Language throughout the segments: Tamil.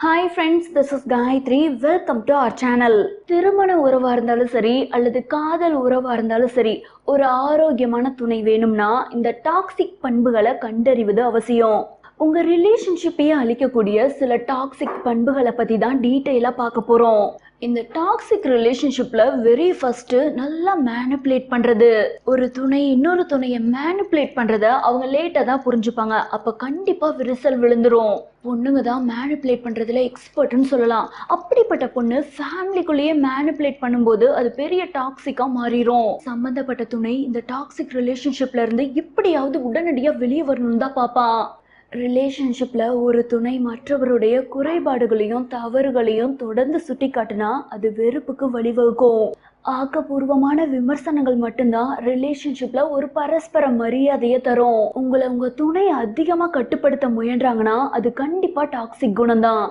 Hi friends, this is Gayathri. Welcome to our channel. திருமண உறவாக இருந்தாலும் சரி அல்லது காதல் உறவாக இருந்தாலும் சரி, ஒரு ஆரோக்கியமான துணை வேணும்னா இந்த டாக்ஸிக் பண்புகளை கண்டறிவது அவசியம். உங்கள் ரிலேஷன்ஷிப்பையே அழிக்கக்கூடிய சில டாக்ஸிக் பண்புகளை பற்றி தான் டீட்டெயிலாக பார்க்க போகிறோம். இந்த டாக்ஸிக் ரிலேஷன்ஷிப்பில் வெரி ஃபஸ்ட்டு நல்லா மேனிப்புலேட் பண்ணுறது. ஒரு துணை இன்னொரு துணையை மேனிப்புலேட் பண்ணுறத அவங்க லேட்டாக தான் புரிஞ்சுப்பாங்க. அப்போ கண்டிப்பாக விரிசல் விழுந்துடும். பொண்ணுங்க தான் மேனிப்புலேட் பண்ணுறதுல எக்ஸ்பர்ட்னு சொல்லலாம். அப்படிப்பட்ட பொண்ணு ஃபேமிலிக்குள்ளேயே மேனிப்புலேட் பண்ணும்போது அது பெரிய டாக்ஸிக்காக மாறிடும். சம்மந்தப்பட்ட துணை இந்த டாக்ஸிக் ரிலேஷன்ஷிப்ல இருந்து எப்படியாவது உடனடியாக வெளியே வரணும்னு தான் பார்ப்பான். ரிலேஷன்ஷிப்பில் ஒரு துணை மற்றவருடைய குறைபாடுகளையும் தவறுகளையும் தொடர்ந்து சுட்டி காட்டினா அது வெறுப்புக்கு வழிவகுக்கும். ஆக்கப்பூர்வமான விமர்சனங்கள் மட்டும்தான் ரிலேஷன்ஷிப்பில் ஒரு பரஸ்பர மரியாதையை தரும். உங்களை உங்கள் துணை அதிகமாக கட்டுப்படுத்த முயன்றாங்கன்னா அது கண்டிப்பாக டாக்ஸிக் குணம்தான்.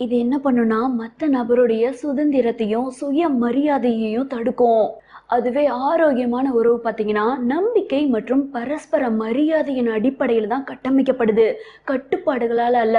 இது என்ன பண்ணுன்னா மற்ற நபருடைய சுதந்திரத்தையும் சுய மரியாதையையும் தடுக்கும். அதுவே ஆரோக்கியமான உறவு பார்த்தீங்கன்னா நம்பிக்கை மற்றும் பரஸ்பர மரியாதையின் அடிப்படையில் தான் கட்டமைக்கப்படுது, கட்டுப்பாடுகளால் அல்ல.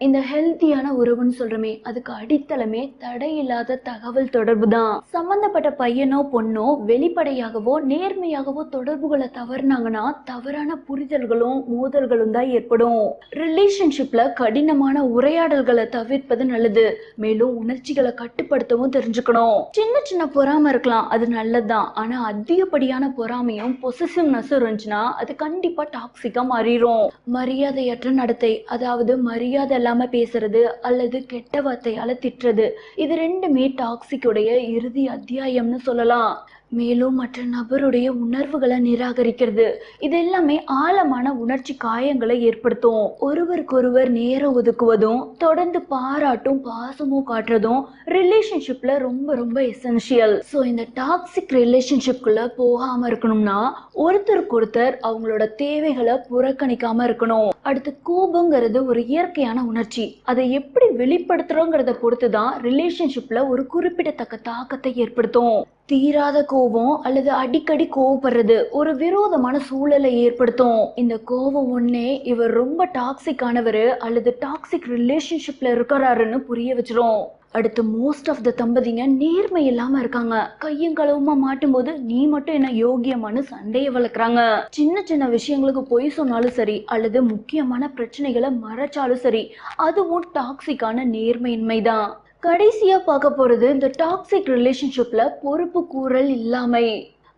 இந்த ஹெல்த்தியான உறவுன்னு சொல்றமே அதுக்கு அடித்தளமே தடையில்லாத தகவல் தொடர்பு தான். சம்பந்தப்பட்ட பையனோ பொண்ணோ வெளிப்படையாகவோ நேர்மையாகவோ தொடர்புகளை தவறுனாங்கன்னா தவறான புரிதல்களும் மோதல்களும் தான் ஏற்படும். ரிலேஷன்ஷிப்ல கடினமான உரையாடல்களை தவிர்ப்பது நல்லது. மேலும் உணர்ச்சிகளை கட்டுப்படுத்தவும் தெரிஞ்சுக்கணும். சின்ன சின்ன பொறாம இருக்கலாம், அது நல்லதுதான். ஆனா அதிகப்படியான பொறாமையும் பொசசிவ்னஸும் இருந்துச்சுன்னா அது கண்டிப்பா டாக்ஸிக்கா மாறிடும். மரியாதையற்ற நடத்தை, அதாவது மரியாதை இல்லாம பேசுறது அல்லது கெட்ட வார்த்தையால திட்டுறது, இது ரெண்டுமே டாக்ஸிக்குடைய இறுதி அத்தியாயம்னு சொல்லலாம். மேலும் மற்ற நபருடைய உணர்வுகளை நிராகரிக்கிறது, இது எல்லாமே ஆழமான உணர்ச்சி காயங்களை ஏற்படுத்தும். ஒருவருக்கொருவர் நேரம் ஒதுக்குவதும் தொடர்ந்து பாராட்டும் பாசமும் காட்டுறதும் ரிலேஷன்ஷிப்ல ரொம்ப ரொம்ப எசென்ஷியல். ஸோ இந்த டாக்ஸிக் ரிலேஷன்ஷிப்குள்ள போகாம இருக்கணும்னா ஒருத்தருக்கு ஒருத்தர் அவங்களோட தேவைகளை புறக்கணிக்காம இருக்கணும். அடுத்து கோபங்கிறது ஒரு இயற்கையான உணர்ச்சி. அதை எப்படி வெளிப்படுத்துறோங்கிறத பொறுத்து தான் ரிலேஷன்ஷிப்ல ஒரு குறிப்பிடத்தக்க தாக்கத்தை ஏற்படுத்தும். தீராத கோபம் அல்லது அடிக்கடி கோவப்படுறது ஒரு விரோதமான சூழலை ஏற்படுத்தும். இந்த கோபம் ஒன்னே இவர் ரொம்ப டாக்ஸிக் ஆனவர் அல்லது டாக்ஸிக் ரிலேஷன்ஷிப்ல இருக்கிறாருன்னு புரிய வச்சிரும். அடுத்து மோஸ்ட் ஆஃப் த தம்பதிங்க நேர்மை இல்லாம இருக்காங்க. கையும் களவுமா மாட்டும் போது நீ மட்டும் என்ன யோகியமானு சண்டையை வளர்க்குறாங்க. சின்ன சின்ன விஷயங்களுக்கு பொய் சொன்னாலும் சரி அல்லது முக்கியமான பிரச்சனைகளை மறைச்சாலும் சரி, அதுவும் டாக்ஸிக்கான நேர்மையின்மை தான். கடைசியா பார்க்க போறது இந்த டாக்ஸிக் ரிலேஷன்ஷிப்ல பொறுப்பு கூறல் இல்லாமை.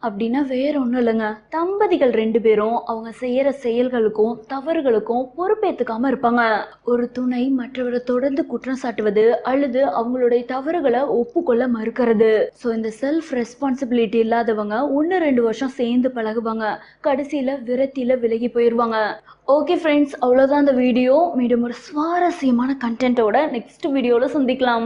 அப்படின்னா வேற ஒன்றும் இல்லைங்க. தம்பதிகள் ரெண்டு பேரும் அவங்க செய்யற செயல்களுக்கும் தவறுகளுக்கும் பொறுப்பேற்றுக்காம இருப்பாங்க. ஒரு துணை மற்றவரை தொடர்ந்து குற்றம் சாட்டுவது அல்லது அவங்களுடைய தவறுகளை ஒப்புக்கொள்ள மறுக்கிறது. ஸோ இந்த செல்ஃப் ரெஸ்பான்சிபிலிட்டி இல்லாதவங்க 1-2 வருஷம் சேர்ந்து பழகுவாங்க, கடைசியில விரத்தியில விலகி போயிடுவாங்க. ஓகே ஃப்ரெண்ட்ஸ், அவ்வளோதான் இந்த வீடியோ. மீண்டும் ஒரு சுவாரஸ்யமான கண்டென்ட்டோட நெக்ஸ்ட் வீடியோவில் சந்திக்கலாம்.